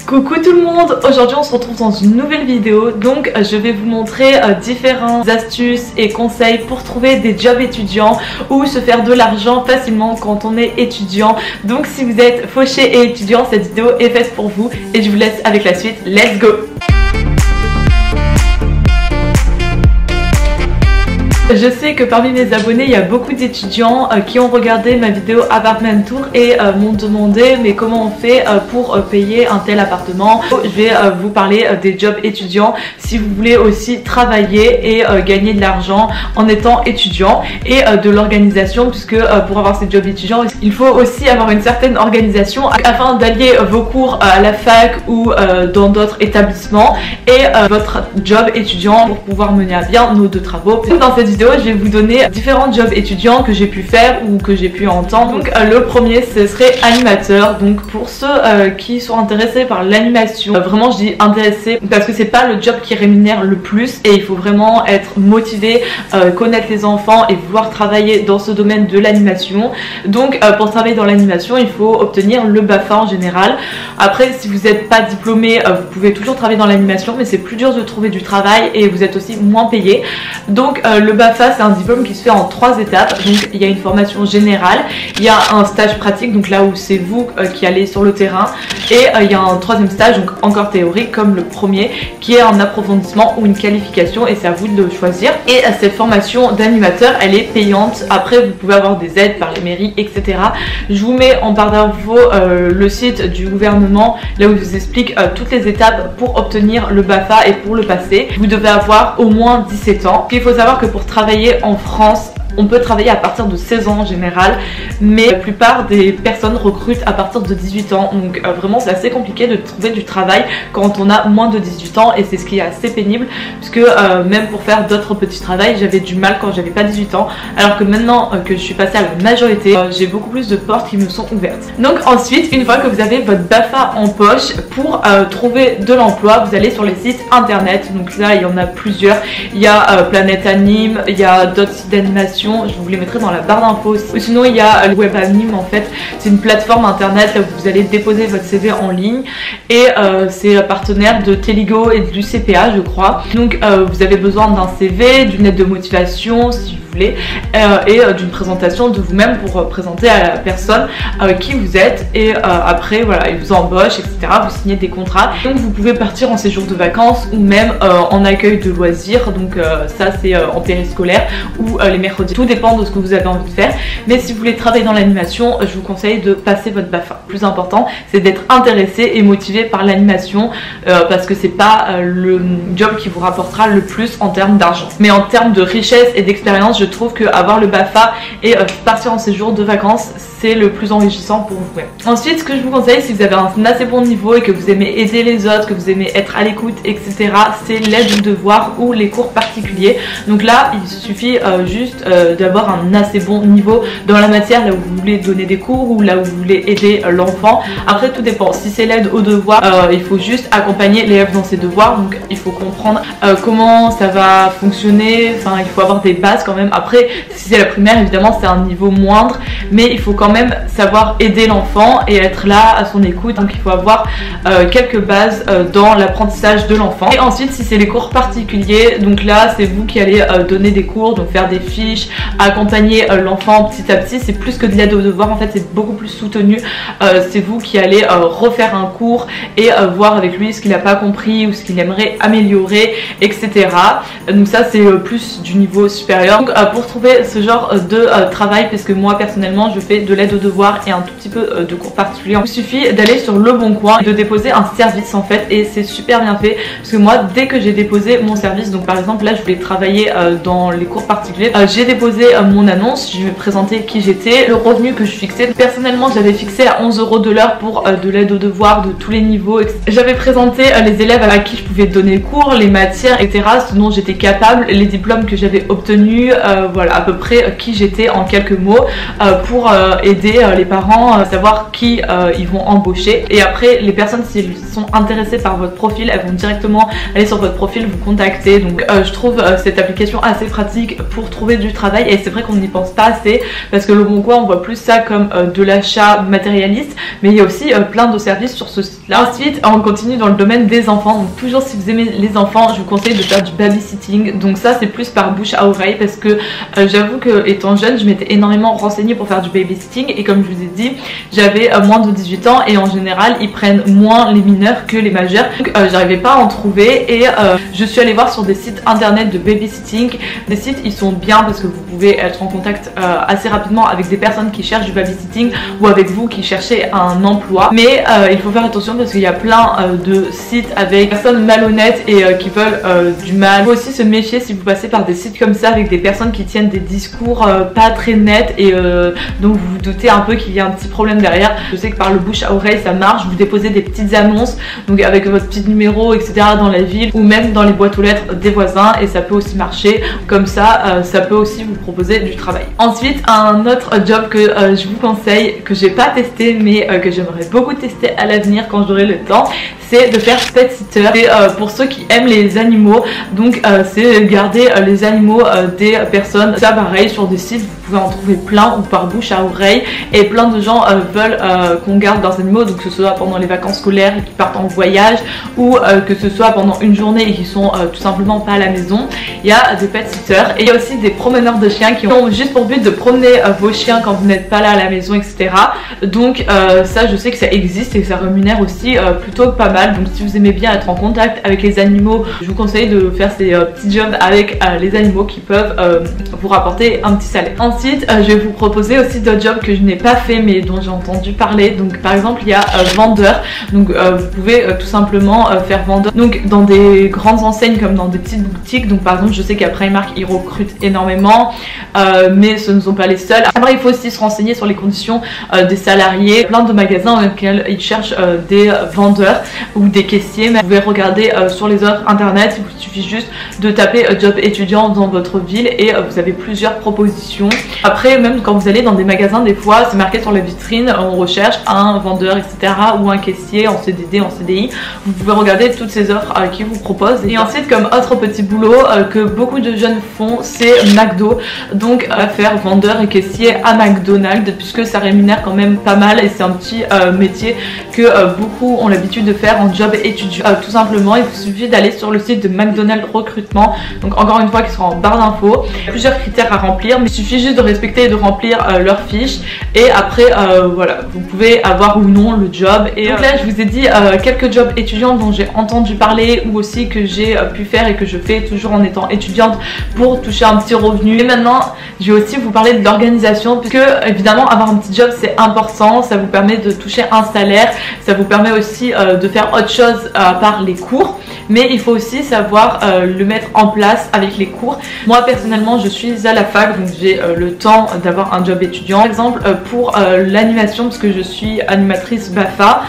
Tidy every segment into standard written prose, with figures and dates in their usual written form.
Coucou tout le monde, aujourd'hui on se retrouve dans une nouvelle vidéo. Donc je vais vous montrer différentes astuces et conseils pour trouver des jobs étudiants ou se faire de l'argent facilement quand on est étudiant. Donc si vous êtes fauché et étudiant, cette vidéo est faite pour vous et je vous laisse avec la suite. Let's go! Je sais que parmi mes abonnés, il y a beaucoup d'étudiants qui ont regardé ma vidéo Apartment Tour et m'ont demandé mais comment on fait pour payer un tel appartement. Je vais vous parler des jobs étudiants si vous voulez aussi travailler et gagner de l'argent en étant étudiant et de l'organisation, puisque pour avoir ces jobs étudiants, il faut aussi avoir une certaine organisation afin d'allier vos cours à la fac ou dans d'autres établissements et votre job étudiant pour pouvoir mener à bien nos deux travaux. Dans cette vidéo, je vais vous donner différents jobs étudiants que j'ai pu faire ou que j'ai pu entendre. Donc le premier, ce serait animateur. Donc pour ceux qui sont intéressés par l'animation, vraiment je dis intéressés parce que c'est pas le job qui rémunère le plus et il faut vraiment être motivé, connaître les enfants et vouloir travailler dans ce domaine de l'animation. Donc pour travailler dans l'animation, il faut obtenir le BAFA en général. Après, si vous n'êtes pas diplômé, vous pouvez toujours travailler dans l'animation, mais c'est plus dur de trouver du travail et vous êtes aussi moins payé. Donc le BAFA, c'est un diplôme qui se fait en 3 étapes. Donc il y a une formation générale, il y a un stage pratique, donc là où c'est vous qui allez sur le terrain, et il y a un 3e stage, donc encore théorique comme le premier, qui est un approfondissement ou une qualification, et c'est à vous de le choisir. Et cette formation d'animateur, elle est payante. Après, vous pouvez avoir des aides par les mairies, etc. Je vous mets en barre d'infos le site du gouvernement, là où je vous explique toutes les étapes pour obtenir le BAFA et pour le passer. Vous devez avoir au moins 17 ans. Il faut savoir que pour travailler en France, on peut travailler à partir de 16 ans en général, mais la plupart des personnes recrutent à partir de 18 ans. Donc vraiment c'est assez compliqué de trouver du travail quand on a moins de 18 ans, et c'est ce qui est assez pénible, puisque même pour faire d'autres petits travails, j'avais du mal quand j'avais pas 18 ans, alors que maintenant que je suis passée à la majorité, j'ai beaucoup plus de portes qui me sont ouvertes. Donc ensuite, une fois que vous avez votre BAFA en poche, pour trouver de l'emploi, vous allez sur les sites internet. Donc là il y en a plusieurs, il y a Planète Anime, il y a d'autres sites d'animation, je vous les mettrai dans la barre d'infos aussi. Sinon il y a le Web Anime, en fait c'est une plateforme internet là où vous allez déposer votre CV en ligne, et c'est partenaire de Téligo et du CPA je crois. Donc vous avez besoin d'un CV, d'une lettre de motivation si vous voulez, et d'une présentation de vous-même pour présenter à la personne qui vous êtes, et après voilà, ils vous embauchent, etc. Vous signez des contrats, donc vous pouvez partir en séjour de vacances ou même en accueil de loisirs. Donc ça c'est en périscolaire ou les mercredis, tout dépend de ce que vous avez envie de faire. Mais si vous voulez travailler dans l'animation, je vous conseille de passer votre BAFA. Le plus important, c'est d'être intéressé et motivé par l'animation, parce que c'est pas le job qui vous rapportera le plus en termes d'argent, mais en termes de richesse et d'expérience, je trouve que avoir le BAFA et partir en séjour de vacances, c'est le plus enrichissant pour vous. Ensuite, ce que je vous conseille, si vous avez un assez bon niveau et que vous aimez aider les autres, que vous aimez être à l'écoute, etc., c'est l'aide aux devoirs ou les cours particuliers. Donc là, il suffit juste d'avoir un assez bon niveau dans la matière là où vous voulez donner des cours ou là où vous voulez aider l'enfant. Après, tout dépend. Si c'est l'aide aux devoirs, il faut juste accompagner l'élève dans ses devoirs. Donc il faut comprendre comment ça va fonctionner. Enfin, il faut avoir des bases quand même. Après, si c'est la primaire, évidemment c'est un niveau moindre, mais il faut quand même savoir aider l'enfant et être là à son écoute. Donc il faut avoir quelques bases dans l'apprentissage de l'enfant. Et ensuite, si c'est les cours particuliers, donc là c'est vous qui allez donner des cours, donc faire des fiches, accompagner l'enfant petit à petit. C'est plus que de l'aide aux devoirs, en fait c'est beaucoup plus soutenu. C'est vous qui allez refaire un cours et voir avec lui ce qu'il n'a pas compris ou ce qu'il aimerait améliorer, etc. Donc ça c'est plus du niveau supérieur. Donc pour trouver ce genre de travail, parce que moi personnellement je fais de l'aide aux devoirs et un tout petit peu de cours particuliers, il suffit d'aller sur Le Bon Coin et de déposer un service en fait, et c'est super bien fait, parce que moi dès que j'ai déposé mon service, donc par exemple là je voulais travailler dans les cours particuliers, j'ai déposé mon annonce, je vais présenter qui j'étais, le revenu que je fixais. Personnellement j'avais fixé à 11 € de l'heure pour de l'aide aux devoirs de tous les niveaux, etc. J'avais présenté les élèves à qui je pouvais donner cours, les matières, etc., ce dont j'étais capable, les diplômes que j'avais obtenus, voilà à peu près qui j'étais en quelques mots pour aider les parents à savoir qui ils vont embaucher. Et après les personnes, s'ils sont intéressées par votre profil, elles vont directement aller sur votre profil, vous contacter. Donc je trouve cette application assez pratique pour trouver du travail, et c'est vrai qu'on n'y pense pas assez parce que le Bon Coin on voit plus ça comme de l'achat matérialiste, mais il y a aussi plein de services sur ce site là. Ensuite on continue dans le domaine des enfants, donc toujours si vous aimez les enfants, je vous conseille de faire du babysitting. Donc ça c'est plus par bouche à oreille parce que j'avoue que étant jeune je m'étais énormément renseignée pour faire du babysitting, et comme je vous ai dit j'avais moins de 18 ans et en général ils prennent moins les mineurs que les majeurs, donc j'arrivais pas à en trouver, et je suis allée voir sur des sites internet de babysitting. Des sites ils sont bien parce que vous pouvez être en contact assez rapidement avec des personnes qui cherchent du babysitting ou avec vous qui cherchez un emploi, mais il faut faire attention parce qu'il y a plein de sites avec des personnes malhonnêtes et qui veulent du mal. Il faut aussi se méfier si vous passez par des sites comme ça avec des personnes qui tiennent des discours pas très nets, et donc vous vous doutez un peu qu'il y a un petit problème derrière. Je sais que par le bouche à oreille ça marche, vous déposez des petites annonces donc avec votre petit numéro etc dans la ville ou même dans les boîtes aux lettres des voisins, et ça peut aussi marcher comme ça. Ça peut aussi vous proposer du travail. Ensuite un autre job que je vous conseille, que j'ai pas testé mais que j'aimerais beaucoup tester à l'avenir quand j'aurai le temps, c'est de faire pet sitter. C'est pour ceux qui aiment les animaux, donc c'est garder les animaux des personnes. Ça pareil sur des sites vous pouvez en trouver plein, ou par bouche à oreille, et plein de gens veulent qu'on garde leurs animaux, donc que ce soit pendant les vacances scolaires et qui partent en voyage, ou que ce soit pendant une journée et qui sont tout simplement pas à la maison. Il y a des pet sitters, et il y a aussi des promeneurs de chiens qui ont juste pour but de promener vos chiens quand vous n'êtes pas là à la maison etc. Donc ça je sais que ça existe et ça rémunère aussi plutôt pas mal. Donc si vous aimez bien être en contact avec les animaux, je vous conseille de faire ces petits jobs avec les animaux qui peuvent vous rapporter un petit salaire. Ensuite je vais vous proposer aussi d'autres jobs que je n'ai pas fait mais dont j'ai entendu parler. Donc par exemple il y a vendeur, donc vous pouvez tout simplement faire vendeur donc dans des grandes enseignes comme dans des petites boutiques. Donc par exemple je sais qu'à Primark ils recrutent énormément, mais ce ne sont pas les seuls. Après il faut aussi se renseigner sur les conditions des salariés. Plein de magasins dans lesquels ils cherchent des vendeurs ou des caissiers, mais vous pouvez regarder sur les offres internet. Il vous suffit juste de taper job étudiant dans votre ville et vous avez plusieurs propositions. Après même quand vous allez dans des magasins, des fois c'est marqué sur la vitrine on recherche un vendeur etc. ou un caissier en CDD, en CDI. Vous pouvez regarder toutes ces offres qu'ils vous proposent. Et ensuite comme autre petit boulot que beaucoup de jeunes font, c'est McDo. Donc faire vendeur et caissier à McDonald's puisque ça rémunère quand même pas mal, et c'est un petit métier que beaucoup ont l'habitude de faire en job étudiant. Tout simplement il vous suffit d'aller sur le site de McDonald's recrutement, donc encore une fois qui sera en barre d'infos. Il y a plusieurs critères à remplir mais il suffit juste de respecter et de remplir leur fiche, et après voilà vous pouvez avoir ou non le job. Et donc là je vous ai dit quelques jobs étudiants dont j'ai entendu parler ou aussi que j'ai pu faire et que je fais toujours en étant étudiante pour toucher un petit revenu. Et maintenant je vais aussi vous parler de l'organisation, puisque évidemment avoir un petit job c'est important, ça vous permet de toucher un salaire, ça vous permet aussi de faire autre chose à part les cours, mais il faut aussi savoir le mettre en place avec les cours. Moi personnellement je suis à la fac donc j'ai le temps d'avoir un job étudiant. Par exemple pour l'animation, parce que je suis animatrice BAFA,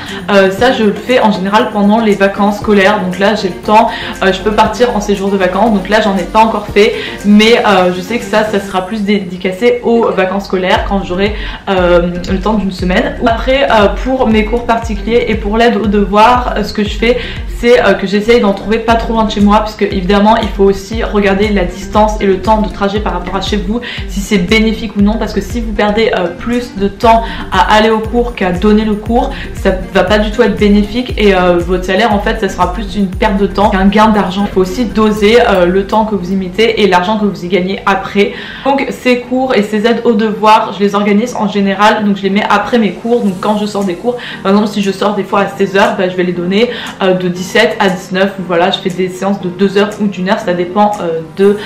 ça je le fais en général pendant les vacances scolaires, donc là j'ai le temps, je peux partir en séjour de vacances, donc là j'en ai pas encore fait, mais je sais que ça sera plus dédicacé aux vacances scolaires quand j'aurai le temps d'une semaine. Après pour mes cours particuliers et pour l'aide aux devoirs, ce que je fais c'est que j'essaye d'en trouver pas trop loin de chez moi, puisque évidemment il faut aussi regarder la distance et le temps de trajet par rapport à chez vous, si c'est bénéfique ou non, parce que si vous perdez plus de temps à aller au cours qu'à donner le cours, ça va pas du tout être bénéfique, et votre salaire en fait ça sera plus une perte de temps qu'un gain d'argent. Il faut aussi doser le temps que vous y mettez et l'argent que vous y gagnez après. Donc ces cours et ces aides aux devoirs je les organise en général, donc je les mets après mes cours. Donc quand je sors des cours, par exemple si je sors des fois à 16h, je vais les donner de 17 à 19, voilà, je fais des séances de 2 heures ou d'1 heure, ça dépend de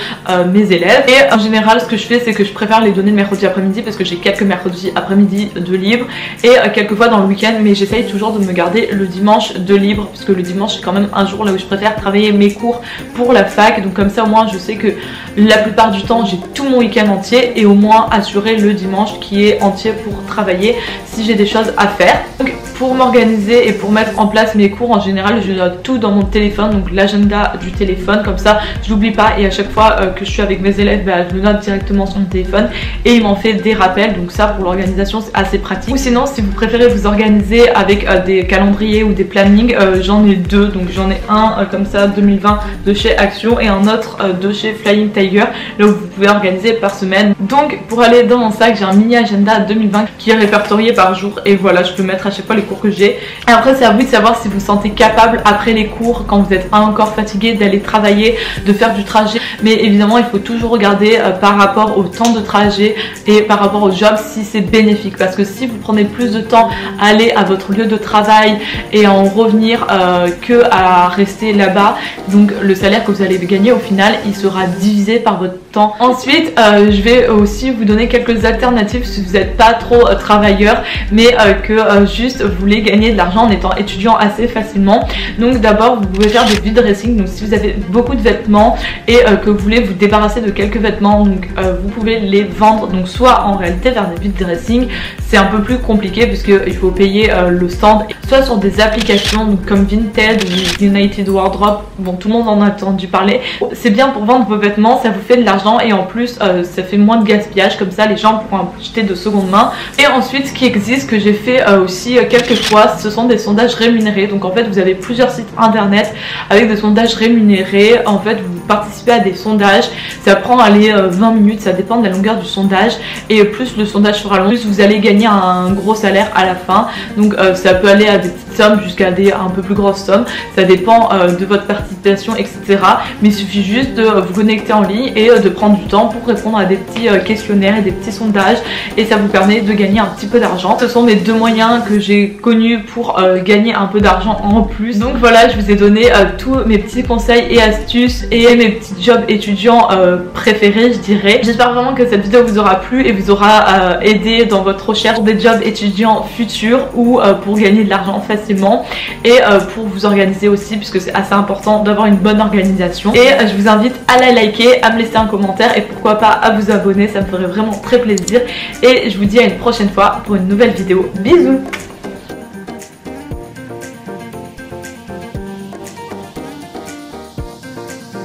mes élèves. Et en général ce que je fais c'est que je préfère les donner le mercredi après-midi parce que j'ai quelques mercredis après-midi de libre, et quelques fois dans le week-end, mais j'essaye toujours de me garder le dimanche de libre, puisque le dimanche c'est quand même un jour là où je préfère travailler mes cours pour la fac. Donc comme ça au moins je sais que la plupart du temps j'ai tout mon week-end entier, et au moins assurer le dimanche qui est entier pour travailler si j'ai des choses à faire. Donc Pour m'organiser et pour mettre en place mes cours, en général je note tout dans mon téléphone, donc l'agenda du téléphone, comme ça je l'oublie pas et à chaque fois que je suis avec mes élèves, je le note directement sur mon téléphone et il m'en fait des rappels, donc ça pour l'organisation c'est assez pratique. Ou sinon si vous préférez vous organiser avec des calendriers ou des plannings, j'en ai deux, donc j'en ai un comme ça 2020 de chez Action et un autre de chez Flying Tiger, là où vous pouvez organiser par semaine. Donc pour aller dans mon sac j'ai un mini agenda 2020 qui est répertorié par jour et voilà, je peux mettre à chaque fois les cours que j'ai. Et après c'est à vous de savoir si vous vous sentez capable après les cours, quand vous êtes encore fatigué, d'aller travailler, de faire du trajet. Mais évidemment il faut toujours regarder par rapport au temps de trajet et par rapport au job si c'est bénéfique, parce que si vous prenez plus de temps à aller à votre lieu de travail et à en revenir que à rester là-bas, donc le salaire que vous allez gagner au final il sera divisé par votre temps. Ensuite je vais aussi vous donner quelques alternatives si vous n'êtes pas trop travailleur mais que juste vous voulez gagner de l'argent en étant étudiant assez facilement. Donc d'abord vous pouvez faire des vide dressing, donc si vous avez beaucoup de vêtements et que vous voulez vous débarrasser de quelques vêtements, donc vous pouvez les vendre, donc soit en réalité vers des vide dressing, c'est un peu plus compliqué puisqu'il faut payer le stand, soit sur des applications donc comme Vinted ou United Wardrobe, bon tout le monde en a entendu parler. C'est bien pour vendre vos vêtements, ça vous fait de l'argent et en plus ça fait moins de gaspillage, comme ça les gens pourront acheter de seconde main. Et ensuite ce qui existe, que j'ai fait aussi quelques fois, ce sont des sondages rémunérés. Donc en fait vous avez plusieurs sites internet avec des sondages rémunérés. En fait vous participez à des sondages, ça prend 20 minutes, ça dépend de la longueur du sondage et plus le sondage sera long, plus vous allez gagner un gros salaire à la fin. Donc ça peut aller à des petites sommes jusqu'à des un peu plus grosses sommes, ça dépend de votre participation etc. Mais il suffit juste de vous connecter en ligne et de prendre du temps pour répondre à des petits questionnaires et des petits sondages et ça vous permet de gagner un petit peu d'argent. Ce sont mes deux moyens que j'ai connus pour gagner un peu d'argent en plus. Donc voilà, je vous ai donné tous mes petits conseils et astuces et mes petits jobs étudiants préférés je dirais. J'espère vraiment que cette vidéo vous aura plu et vous aura aidé dans votre recherche pour des jobs étudiants futurs ou pour gagner de l'argent facilement et pour vous organiser aussi, puisque c'est assez important d'avoir une bonne organisation. Et je vous invite à la liker, à me laisser un commentaire et pourquoi pas à vous abonner, ça me ferait vraiment très plaisir. Et je vous dis à une prochaine fois pour une nouvelle vidéo. Bisous.